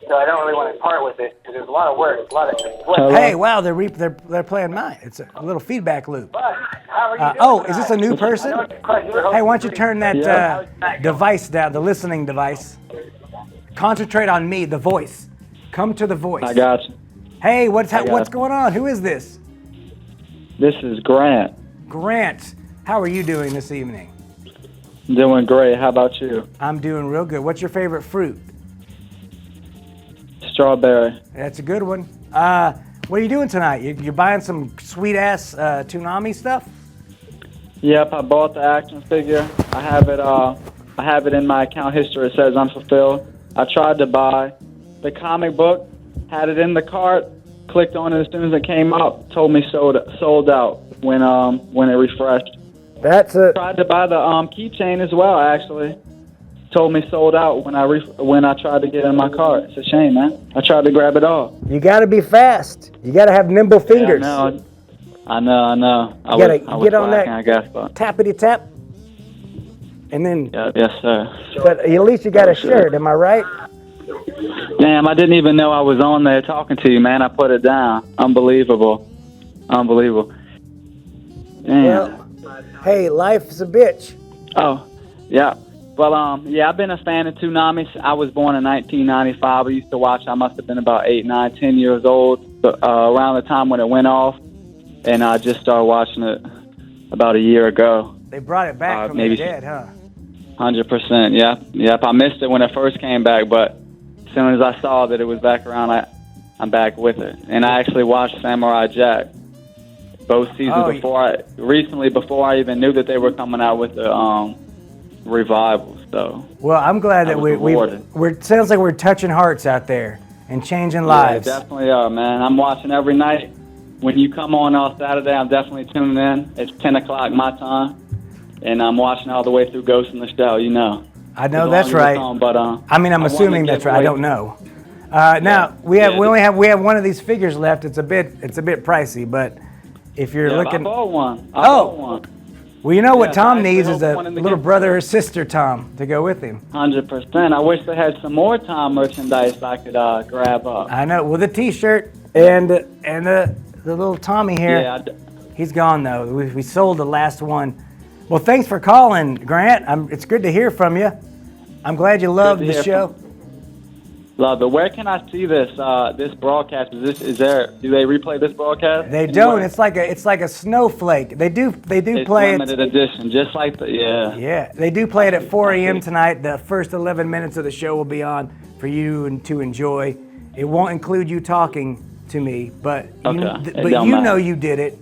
So I don't really want to part with it because there's a lot of work, a lot of. Hey, wow, they're playing mine. It's a little feedback loop. Oh, is this a new person? Hey, why don't you turn that device down, the listening device? Concentrate on me, the voice. Come to the voice. I got you. Hey, what's going on? Who is this? This is Grant. Grant, how are you doing this evening? Doing great. How about you? I'm doing real good. What's your favorite fruit? Strawberry. That's a good one. What are you doing tonight? You're buying some sweet-ass Toonami stuff? Yep, I bought the action figure. I have it in my account history. It says unfulfilled. I tried to buy the comic book, had it in the cart, clicked on it as soon as it came up, told me sold out when it refreshed. That's it. Tried to buy the keychain as well, actually. Told me sold out when I tried to get in my cart. It's a shame, man. I tried to grab it all. You got to be fast. You got to have nimble fingers. Yeah, I know. You got to get on that I guess, but tappity tap. And then. Yes, sir. But at least you got a shirt, am I right? Damn, I didn't even know I was on there talking to you, man. I put it down. Unbelievable. Damn. Well, hey, life's a bitch. Oh, yeah. Well, I've been a fan of Toonami. I was born in 1995. I used to watch. I must have been about 8, 9, 10 years old around the time when it went off, and I just started watching it about a year ago. They brought it back from the dead, huh? 100%. Yep. I missed it when it first came back, but as soon as I saw that it was back around, I'm back with it. And I actually watched Samurai Jack both seasons before I even knew that they were coming out with the revival. So well, I'm glad that we're sounds like we're touching hearts out there and changing lives. Yeah, definitely are, man. I'm watching every night. When you come on Saturday, I'm definitely tuning in. It's 10 o'clock my time, and I'm watching all the way through Ghost in the Shell. You know. I know that's right. But I'm assuming that's right. I don't know. Now we only have one of these figures left. It's a bit pricey, but if you're looking, I bought one. I bought one. Well, you know what Tom needs is a little brother or sister Tom to go with him. 100%. I wish they had some more Tom merchandise I could grab up. I know. Well, the T-shirt and the little Tommy here. Yeah, he's gone though. We sold the last one. Well, thanks for calling, Grant. It's good to hear from you. I'm glad you loved the show. Love it. Where can I see this broadcast? Do they replay this broadcast? They don't. It's like a snowflake. They do play it. Limited edition, just like Yeah, they do play it at 4 a.m. tonight. The first 11 minutes of the show will be on for you to enjoy. It won't include you talking to me, but you know you did it.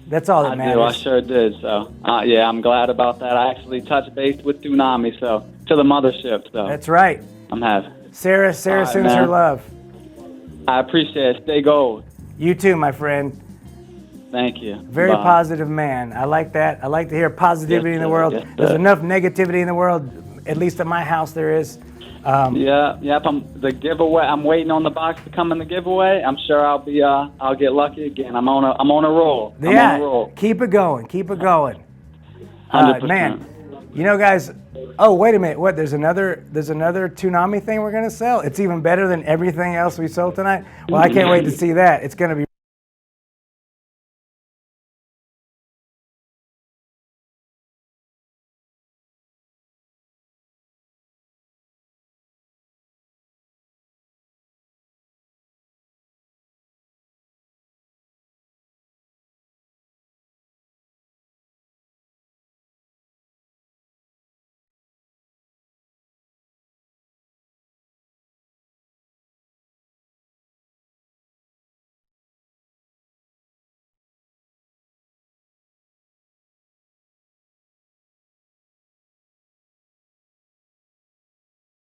That's all that matters. I sure did. So I'm glad about that. I actually touched base with Toonami, so to the mothership. So that's right. I'm happy. Sarah sends her love. I appreciate it. Stay gold. You too, my friend. Thank you. Very positive man. I like that. I like to hear positivity in the world. There's enough negativity in the world, at least at my house there is. The giveaway. I'm waiting on the box to come in the giveaway. I'm sure I'll get lucky again. I'm on a roll. Yeah. I'm on a roll. Keep it going. 100%. Man, you know, guys. Oh, wait a minute. What? There's another Toonami thing we're gonna sell. It's even better than everything else we sold tonight. Well, I can't wait to see that. It's gonna be